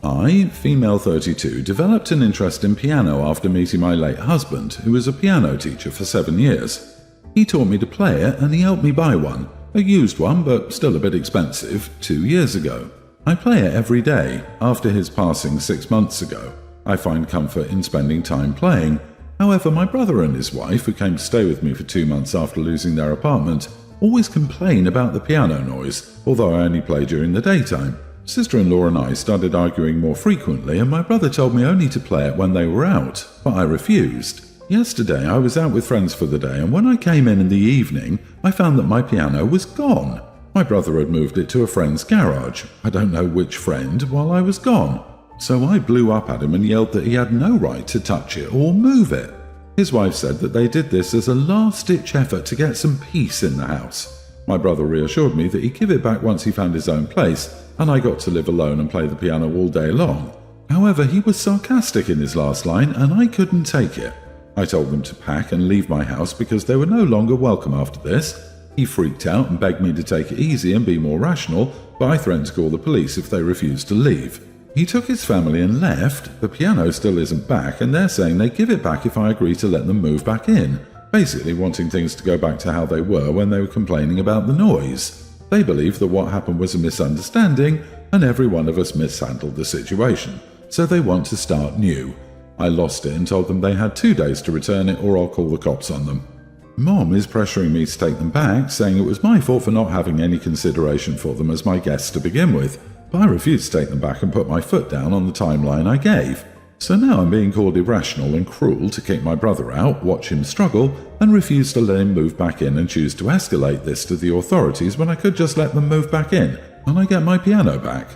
I, female 32, developed an interest in piano after meeting my late husband, who was a piano teacher for 7 years. He taught me to play it and he helped me buy one, a used one but still a bit expensive, 2 years ago. I play it every day. After his passing 6 months ago, I find comfort in spending time playing. However, my brother and his wife, who came to stay with me for 2 months after losing their apartment, always complain about the piano noise, although I only play during the daytime. Sister-in-law and I started arguing more frequently, and my brother told me only to play it when they were out, but I refused. Yesterday I was out with friends for the day, and when I came in the evening, I found that my piano was gone. My brother had moved it to a friend's garage, I don't know which friend, while I was gone. So I blew up at him and yelled that he had no right to touch it or move it. His wife said that they did this as a last-ditch effort to get some peace in the house. My brother reassured me that he'd give it back once he found his own place, and I got to live alone and play the piano all day long. However, he was sarcastic in his last line, and I couldn't take it. I told them to pack and leave my house because they were no longer welcome after this. He freaked out and begged me to take it easy and be more rational, but I threatened to call the police if they refused to leave. He took his family and left. The piano still isn't back, and they're saying they give it back if I agree to let them move back in, basically wanting things to go back to how they were when they were complaining about the noise. They believe that what happened was a misunderstanding, and every one of us mishandled the situation, so they want to start new. I lost it and told them they had 2 days to return it or I'll call the cops on them. Mom is pressuring me to take them back, saying it was my fault for not having any consideration for them as my guests to begin with, but I refused to take them back and put my foot down on the timeline I gave. So now I'm being called irrational and cruel to kick my brother out, watch him struggle, and refuse to let him move back in and choose to escalate this to the authorities when I could just let them move back in and I get my piano back.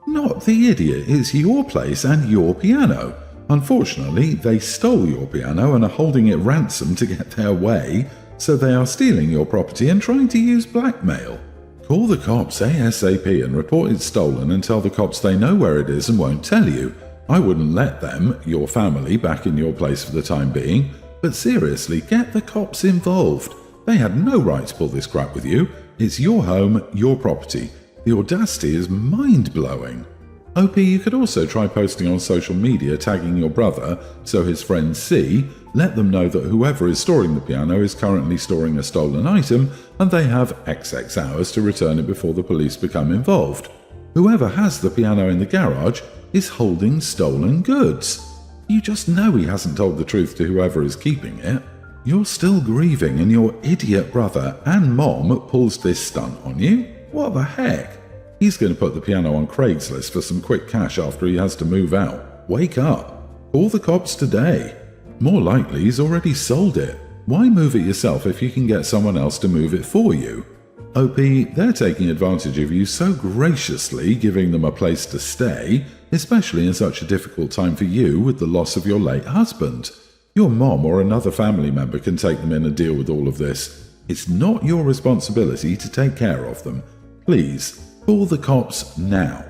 Not the idiot, it's your place and your piano. Unfortunately, they stole your piano and are holding it ransom to get their way, so they are stealing your property and trying to use blackmail. Call the cops ASAP and report it stolen and tell the cops they know where it is and won't tell you. I wouldn't let them, your family, back in your place for the time being, but seriously, get the cops involved. They had no right to pull this crap with you. It's your home, your property. The audacity is mind-blowing. OP, you could also try posting on social media tagging your brother so his friends see, let them know that whoever is storing the piano is currently storing a stolen item and they have XX hours to return it before the police become involved. Whoever has the piano in the garage is holding stolen goods. You just know he hasn't told the truth to whoever is keeping it. You're still grieving and your idiot brother and mom pulls this stunt on you? What the heck? He's going to put the piano on Craigslist for some quick cash after he has to move out. Wake up. Call the cops today. More likely he's already sold it. Why move it yourself if you can get someone else to move it for you? OP, they're taking advantage of you so graciously, giving them a place to stay, especially in such a difficult time for you with the loss of your late husband. Your mom or another family member can take them in and deal with all of this. It's not your responsibility to take care of them. Please, call the cops now.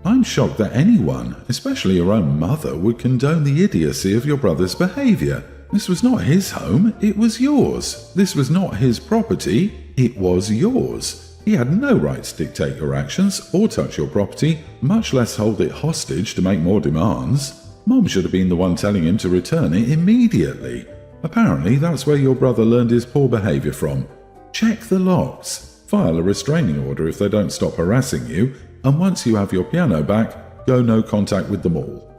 I'm shocked that anyone, especially your own mother, would condone the idiocy of your brother's behavior. This was not his home, it was yours. This was not his property, it was yours. He had no right to dictate your actions or touch your property, much less hold it hostage to make more demands. Mom should have been the one telling him to return it immediately. Apparently, that's where your brother learned his poor behavior from. Check the locks. File a restraining order if they don't stop harassing you, and once you have your piano back, go no contact with them all.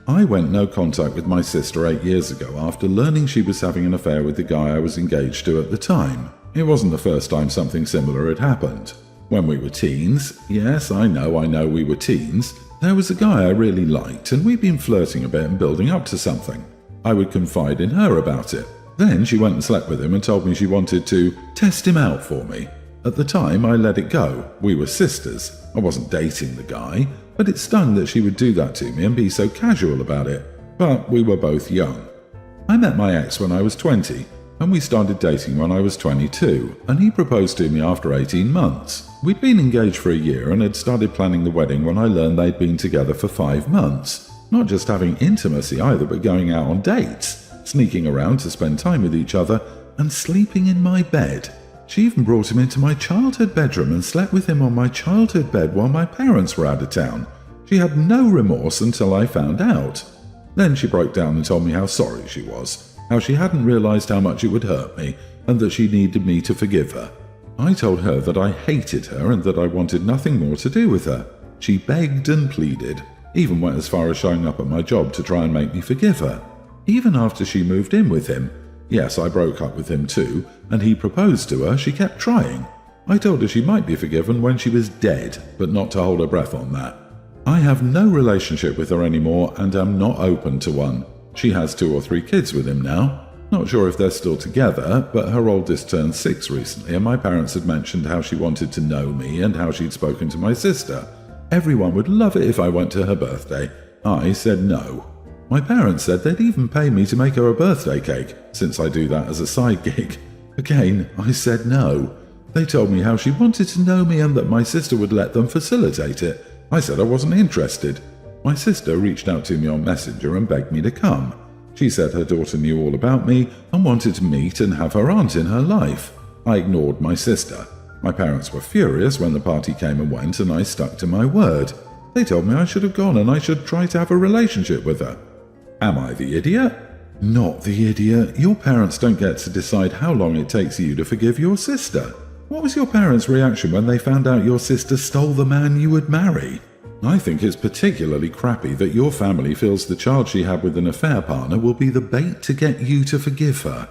I went no contact with my sister 8 years ago after learning she was having an affair with the guy I was engaged to at the time. It wasn't the first time something similar had happened. When we were teens, yes, I know we were teens, there was a guy I really liked and we'd been flirting a bit and building up to something. I would confide in her about it. Then she went and slept with him and told me she wanted to test him out for me. At the time, I let it go. We were sisters. I wasn't dating the guy, but it stung that she would do that to me and be so casual about it. But we were both young. I met my ex when I was 20, and we started dating when I was 22, and he proposed to me after 18 months. We'd been engaged for a year and had started planning the wedding when I learned they'd been together for 5 months. Not just having intimacy either, but going out on dates, sneaking around to spend time with each other, and sleeping in my bed. She even brought him into my childhood bedroom and slept with him on my childhood bed while my parents were out of town. She had no remorse until I found out. Then she broke down and told me how sorry she was, how she hadn't realized how much it would hurt me, and that she needed me to forgive her. I told her that I hated her and that I wanted nothing more to do with her. She begged and pleaded, even went as far as showing up at my job to try and make me forgive her. Even after she moved in with him, yes, I broke up with him too, and he proposed to her, she kept trying. I told her she might be forgiven when she was dead, but not to hold her breath on that. I have no relationship with her anymore and am not open to one. She has 2 or 3 kids with him now. Not sure if they're still together, but her oldest turned 6 recently, and my parents had mentioned how she wanted to know me and how she'd spoken to my sister. Everyone would love it if I went to her birthday. I said no. My parents said they'd even pay me to make her a birthday cake, since I do that as a side gig. Again, I said no. They told me how she wanted to know me and that my sister would let them facilitate it. I said I wasn't interested. My sister reached out to me on Messenger and begged me to come. She said her daughter knew all about me and wanted to meet and have her aunt in her life. I ignored my sister. My parents were furious when the party came and went, and I stuck to my word. They told me I should have gone and I should try to have a relationship with her. Am I the idiot? Not the idiot. Your parents don't get to decide how long it takes you to forgive your sister. What was your parents' reaction when they found out your sister stole the man you would marry? I think it's particularly crappy that your family feels the child she had with an affair partner will be the bait to get you to forgive her.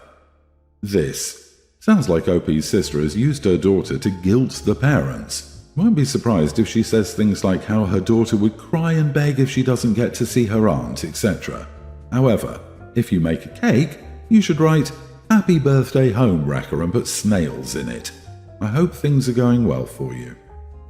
This sounds like OP's sister has used her daughter to guilt the parents. Won't be surprised if she says things like how her daughter would cry and beg if she doesn't get to see her aunt, etc. However, if you make a cake, you should write, "Happy birthday home wrecker," and put snails in it. I hope things are going well for you.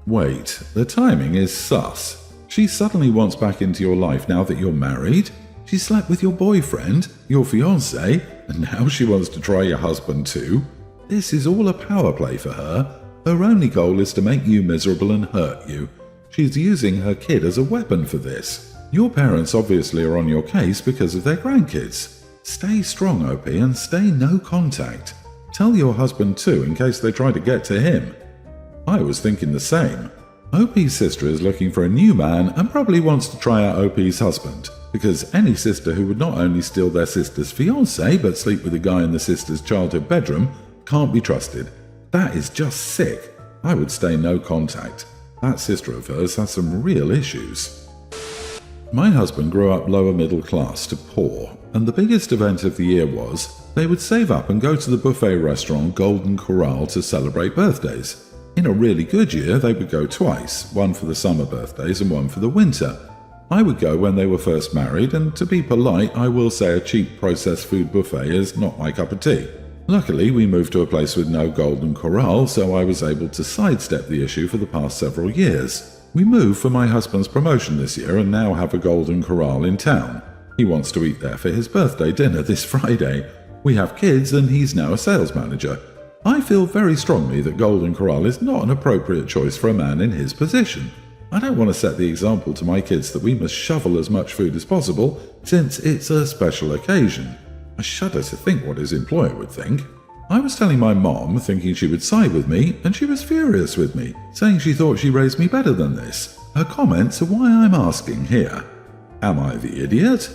Wait, the timing is sus. She suddenly wants back into your life now that you're married. She slept with your boyfriend, your fiancé, and now she wants to try your husband too. This is all a power play for her. Her only goal is to make you miserable and hurt you. She's using her kid as a weapon for this. Your parents obviously are on your case because of their grandkids. Stay strong, OP, and stay no contact. Tell your husband too in case they try to get to him. I was thinking the same. OP's sister is looking for a new man and probably wants to try out OP's husband, because any sister who would not only steal their sister's fiancé but sleep with a guy in the sister's childhood bedroom can't be trusted. That is just sick. I would stay no contact. That sister of hers has some real issues. My husband grew up lower middle class to poor, and the biggest event of the year was they would save up and go to the buffet restaurant Golden Corral to celebrate birthdays. In a really good year, they would go twice, one for the summer birthdays and one for the winter. I would go when they were first married, and to be polite, I will say a cheap processed food buffet is not my cup of tea. Luckily, we moved to a place with no Golden Corral, so I was able to sidestep the issue for the past several years. We moved for my husband's promotion this year and now have a Golden Corral in town. He wants to eat there for his birthday dinner this Friday. We have kids and he's now a sales manager. I feel very strongly that Golden Corral is not an appropriate choice for a man in his position. I don't want to set the example to my kids that we must shovel as much food as possible since it's a special occasion. I shudder to think what his employer would think. I was telling my mom, thinking she would side with me, and she was furious with me, saying she thought she raised me better than this. Her comments are why I'm asking here. Am I the idiot?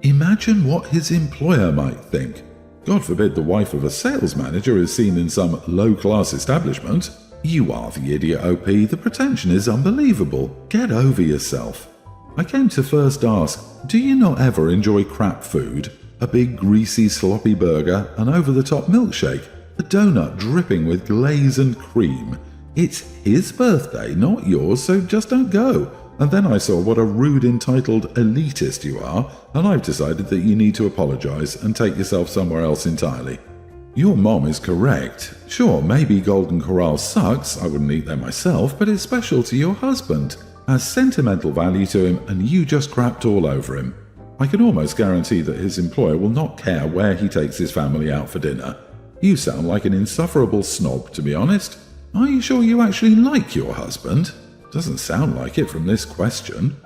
Imagine what his employer might think. God forbid the wife of a sales manager is seen in some low-class establishment. You are the idiot, OP. The pretension is unbelievable. Get over yourself. I came to first ask, do you not ever enjoy crap food? A big greasy sloppy burger, an over-the-top milkshake, a donut dripping with glaze and cream. It's his birthday, not yours, so just don't go. And then I saw what a rude, entitled elitist you are, and I've decided that you need to apologize and take yourself somewhere else entirely. Your mom is correct. Sure, maybe Golden Corral sucks, I wouldn't eat there myself, but it's special to your husband, has sentimental value to him, and you just crapped all over him. I can almost guarantee that his employer will not care where he takes his family out for dinner. You sound like an insufferable snob, to be honest. Are you sure you actually like your husband? Doesn't sound like it from this question.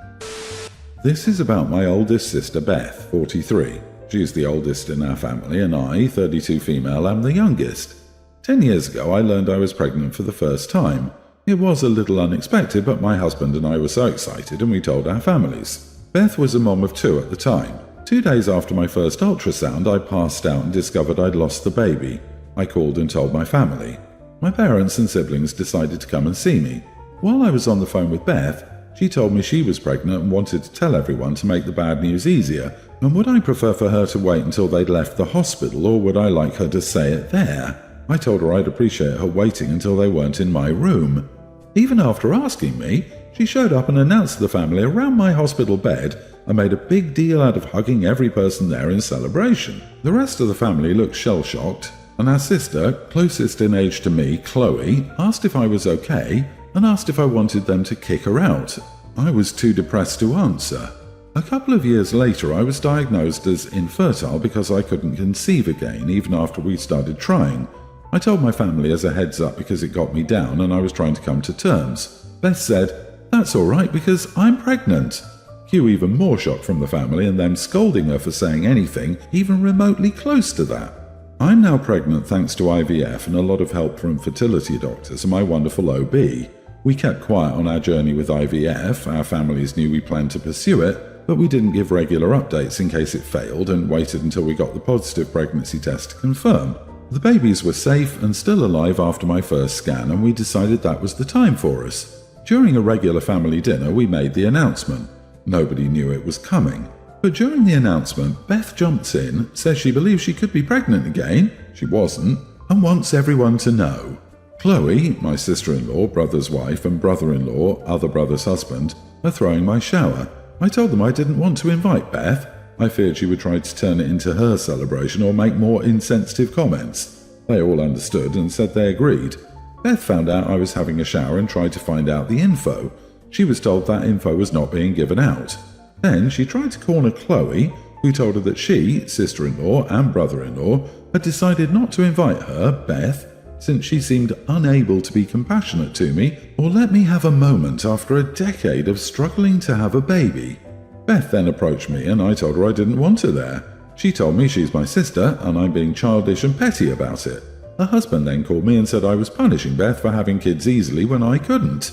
This is about my oldest sister Beth, 43. She is the oldest in our family, and I, 32 female, am the youngest. 10 years ago I learned I was pregnant for the first time. It was a little unexpected, but my husband and I were so excited and we told our families. Beth was a mom of 2 at the time. 2 days after my first ultrasound, I passed out and discovered I'd lost the baby. I called and told my family. My parents and siblings decided to come and see me. While I was on the phone with Beth, she told me she was pregnant and wanted to tell everyone to make the bad news easier, and would I prefer for her to wait until they'd left the hospital, or would I like her to say it there? I told her I'd appreciate her waiting until they weren't in my room. Even after asking me, she showed up and announced to the family around my hospital bed and made a big deal out of hugging every person there in celebration. The rest of the family looked shell-shocked, and our sister, closest in age to me, Chloe, asked if I was okay and asked if I wanted them to kick her out. I was too depressed to answer. A couple of years later, I was diagnosed as infertile because I couldn't conceive again, even after we started trying. I told my family as a heads up because it got me down and I was trying to come to terms. Beth said, "That's all right because I'm pregnant." Cue even more shock from the family and them scolding her for saying anything even remotely close to that. I'm now pregnant thanks to IVF and a lot of help from fertility doctors and my wonderful OB. We kept quiet on our journey with IVF, our families knew we planned to pursue it, but we didn't give regular updates in case it failed and waited until we got the positive pregnancy test to confirm. The babies were safe and still alive after my first scan, and we decided that was the time for us. During a regular family dinner, we made the announcement. Nobody knew it was coming. But during the announcement, Beth jumps in, says she believes she could be pregnant again, she wasn't, and wants everyone to know. Chloe, my sister-in-law, brother's wife, and brother-in-law, other brother's husband, are throwing my shower. I told them I didn't want to invite Beth. I feared she would try to turn it into her celebration or make more insensitive comments. They all understood and said they agreed. Beth found out I was having a shower and tried to find out the info. She was told that info was not being given out. Then she tried to corner Chloe, who told her that she, sister-in-law and brother-in-law, had decided not to invite her, Beth, since she seemed unable to be compassionate to me or let me have a moment after a decade of struggling to have a baby. Beth then approached me and I told her I didn't want her there. She told me she's my sister and I'm being childish and petty about it. Her husband then called me and said I was punishing Beth for having kids easily when I couldn't.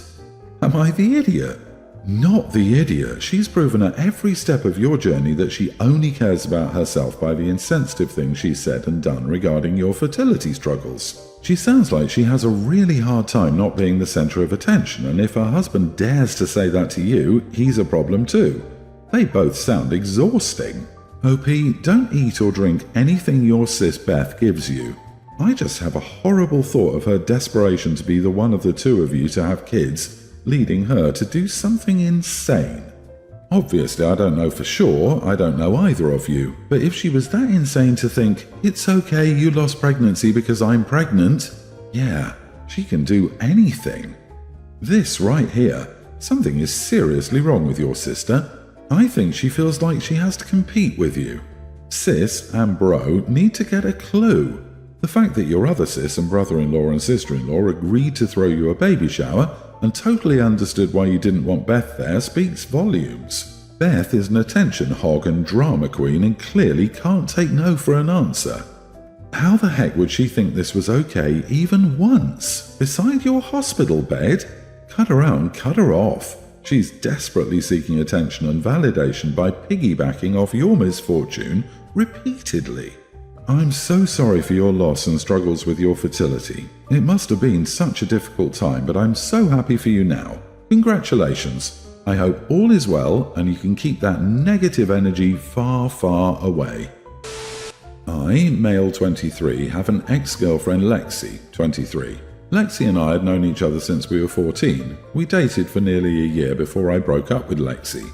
Am I the idiot? Not the idiot. She's proven at every step of your journey that she only cares about herself by the insensitive things she's said and done regarding your fertility struggles. She sounds like she has a really hard time not being the center of attention, and if her husband dares to say that to you, he's a problem too. They both sound exhausting. OP, don't eat or drink anything your sis Beth gives you. I just have a horrible thought of her desperation to be the one of the two of you to have kids, leading her to do something insane. Obviously, I don't know for sure, I don't know either of you, but if she was that insane to think, it's okay you lost pregnancy because I'm pregnant, yeah, she can do anything. This right here, something is seriously wrong with your sister. I think she feels like she has to compete with you. Sis and bro need to get a clue. The fact that your other sis and brother-in-law and sister-in-law agreed to throw you a baby shower and totally understood why you didn't want Beth there speaks volumes. Beth is an attention hog and drama queen and clearly can't take no for an answer. How the heck would she think this was okay even once? Beside your hospital bed? Cut her out and cut her off. She's desperately seeking attention and validation by piggybacking off your misfortune repeatedly. I'm so sorry for your loss and struggles with your fertility. It must have been such a difficult time, but I'm so happy for you now. Congratulations. I hope all is well and you can keep that negative energy far, far away. I, male 23, have an ex-girlfriend Lexi, 23. Lexi and I had known each other since we were 14. We dated for nearly a year before I broke up with Lexi.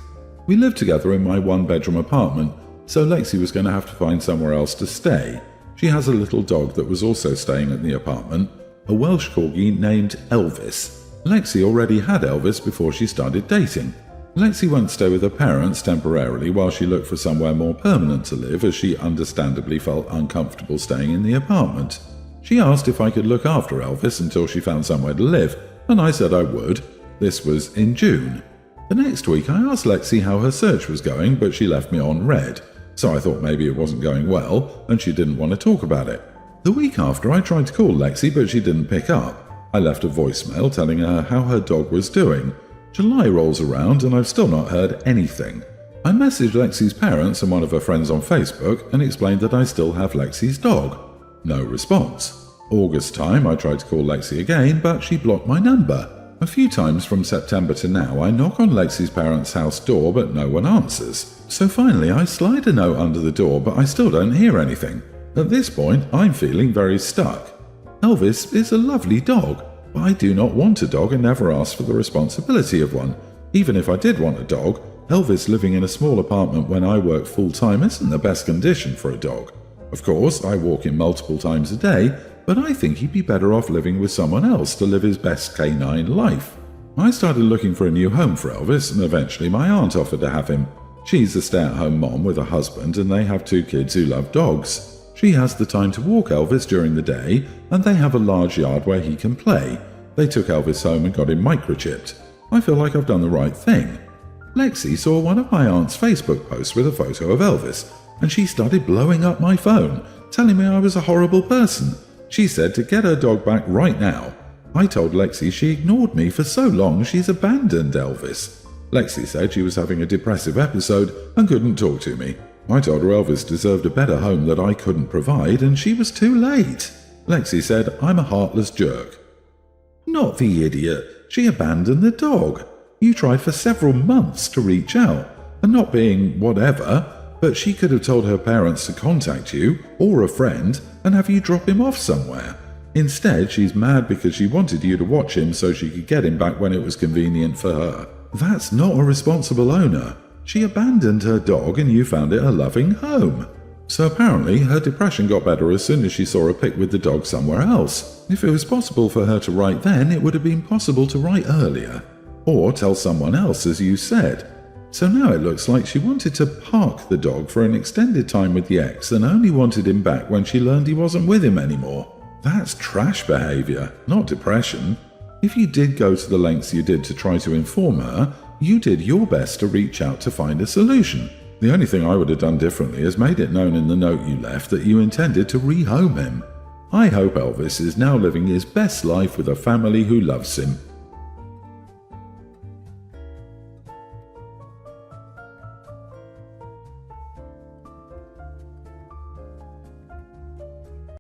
We lived together in my one-bedroom apartment, so Lexi was going to have to find somewhere else to stay. She has a little dog that was also staying at the apartment, a Welsh corgi named Elvis. Lexi already had Elvis before she started dating. Lexi went to stay with her parents temporarily while she looked for somewhere more permanent to live, as she understandably felt uncomfortable staying in the apartment. She asked if I could look after Elvis until she found somewhere to live, and I said I would. This was in June. The next week I asked Lexi how her search was going, but she left me on red. So I thought maybe it wasn't going well, and she didn't want to talk about it. The week after I tried to call Lexi, but she didn't pick up. I left a voicemail telling her how her dog was doing. July rolls around and I've still not heard anything. I messaged Lexi's parents and one of her friends on Facebook and explained that I still have Lexi's dog. No response. August time, I tried to call Lexi again, but she blocked my number. A few times from September to now, I knock on Lexi's parents' house door, but no one answers. So finally, I slide a note under the door, but I still don't hear anything. At this point, I'm feeling very stuck. Elvis is a lovely dog, but I do not want a dog and never asked for the responsibility of one. Even if I did want a dog, Elvis living in a small apartment when I work full-time isn't the best condition for a dog. Of course, I walk him multiple times a day, but I think he'd be better off living with someone else to live his best canine life. I started looking for a new home for Elvis, and eventually my aunt offered to have him. She's a stay-at-home mom with a husband, and they have 2 kids who love dogs. She has the time to walk Elvis during the day, and they have a large yard where he can play. They took Elvis home and got him microchipped. I feel like I've done the right thing. Lexi saw one of my aunt's Facebook posts with a photo of Elvis, and she started blowing up my phone, telling me I was a horrible person. She said to get her dog back right now. I told Lexi she ignored me for so long she's abandoned Elvis. Lexi said she was having a depressive episode and couldn't talk to me. I told her Elvis deserved a better home that I couldn't provide, and she was too late. Lexi said I'm a heartless jerk. Not the idiot. She abandoned the dog. You tried for several months to reach out, and not being whatever, but she could have told her parents to contact you, or a friend, and have you drop him off somewhere. Instead, she's mad because she wanted you to watch him so she could get him back when it was convenient for her. That's not a responsible owner. She abandoned her dog and you found it a loving home. So apparently, her depression got better as soon as she saw a pic with the dog somewhere else. If it was possible for her to write then, it would have been possible to write earlier. Or tell someone else, as you said. So now it looks like she wanted to park the dog for an extended time with the ex and only wanted him back when she learned he wasn't with him anymore. That's trash behavior, not depression. If you did go to the lengths you did to try to inform her, you did your best to reach out to find a solution. The only thing I would have done differently is made it known in the note you left that you intended to rehome him. I hope Elvis is now living his best life with a family who loves him.